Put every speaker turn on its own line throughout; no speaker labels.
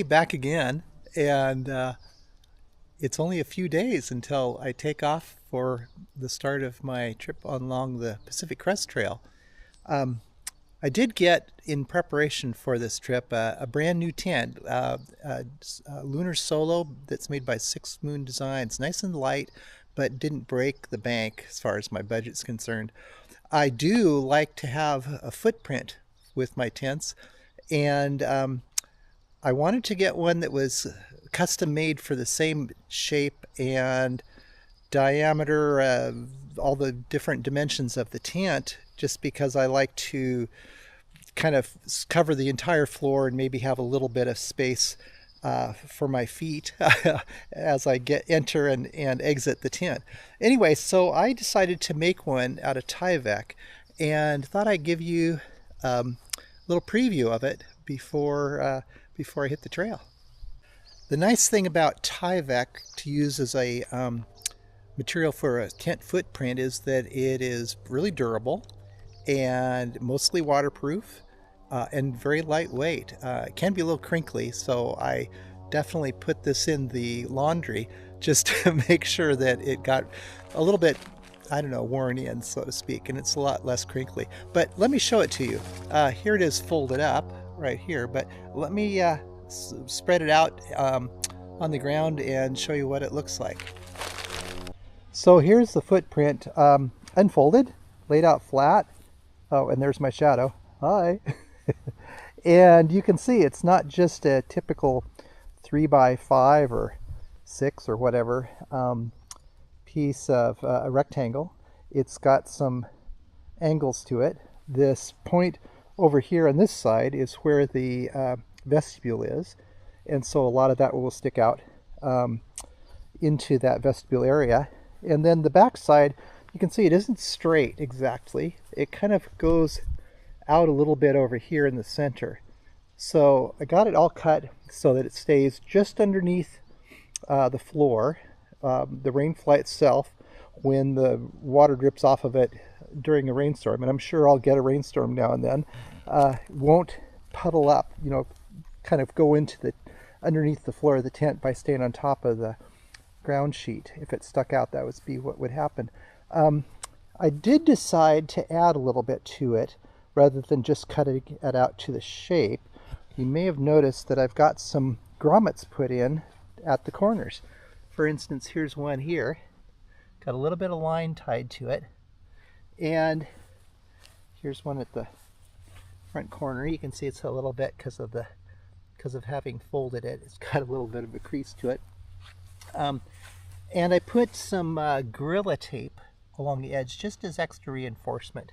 Hey, back again, and it's only a few days until I take off for the start of my trip along the Pacific Crest Trail. Um, I did get, in preparation for this trip, a brand new tent, a Lunar Solo that's made by Six Moon Designs, nice and light, but didn't break the bank as far as my budget's concerned. I do like to have a footprint with my tents, and I wanted to get one that was custom made for the same shape and diameter, all the different dimensions of the tent, just because I like to kind of cover the entire floor and maybe have a little bit of space for my feet as I enter and exit the tent. Anyway, so I decided to make one out of Tyvek and thought I'd give you a little preview of it before I hit the trail. The nice thing about Tyvek to use as a material for a tent footprint is that it is really durable and mostly waterproof and very lightweight. It can be a little crinkly, so I definitely put this in the laundry just to make sure that it got a little bit, I don't know, worn in, so to speak, and it's a lot less crinkly. But let me show it to you. Here it is folded up right here, but let me spread it out on the ground and show you what it looks like. So here's the footprint unfolded, laid out flat. Oh, and there's my shadow. Hi. And you can see it's not just a typical 3 by 5 or 6 or whatever piece of a rectangle. It's got some angles to it. This point over here on this side is where the vestibule is, and so a lot of that will stick out into that vestibule area. And then the back side, you can see it isn't straight exactly. It kind of goes out a little bit over here in the center. So I got it all cut so that it stays just underneath the floor, the rainfly itself, when the water drips off of it during a rainstorm, and I'm sure I'll get a rainstorm now and then, won't puddle up, kind of go into the underneath the floor of the tent by staying on top of the ground sheet. If it stuck out, that would be what would happen. I did decide to add a little bit to it rather than just cutting it out to the shape. You may have noticed that I've got some grommets put in at the corners. For instance, here's one here. Got a little bit of line tied to it. And here's one at the front corner. You can see it's a little bit because of having folded it. It's got a little bit of a crease to it. And I put some Gorilla Tape along the edge just as extra reinforcement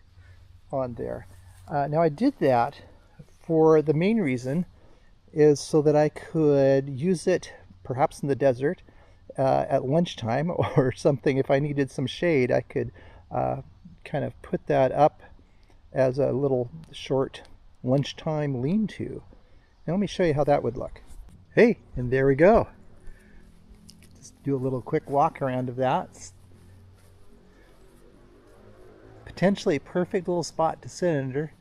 on there. Now I did that for the main reason is so that I could use it perhaps in the desert at lunchtime or something. If I needed some shade, I could kind of put that up as a little short lunchtime lean-to. Now let me show you how that would look. Hey, and there we go. Just do a little quick walk around of that. Potentially a perfect little spot to sit under,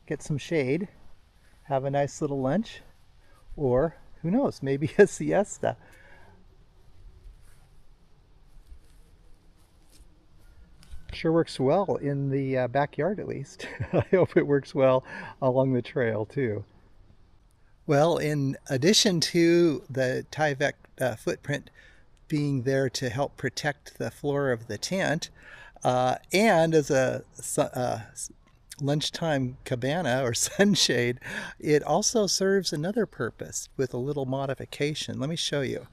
get some shade, have a nice little lunch, or who knows, maybe a siesta. Sure works well in the backyard, at least. I hope it works well along the trail too. Well, in addition to the Tyvek footprint being there to help protect the floor of the tent, and as a lunchtime cabana or sunshade, it also serves another purpose with a little modification. Let me show you.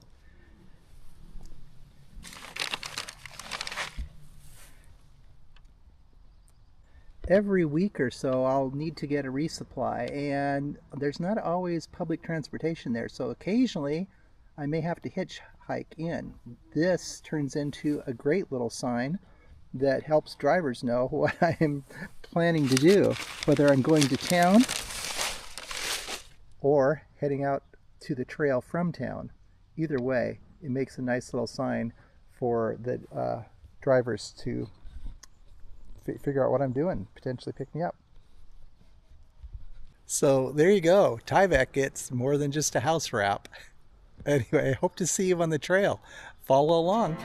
Every week or so I'll need to get a resupply, and there's not always public transportation there, so occasionally I may have to hitchhike in. This turns into a great little sign that helps drivers know what I am planning to do, whether I'm going to town or heading out to the trail from town. Either way, it makes a nice little sign for the drivers to figure out what I'm doing, potentially pick me up. So there you go. Tyvek gets more than just a house wrap. Anyway, I hope to see you on the trail. Follow along.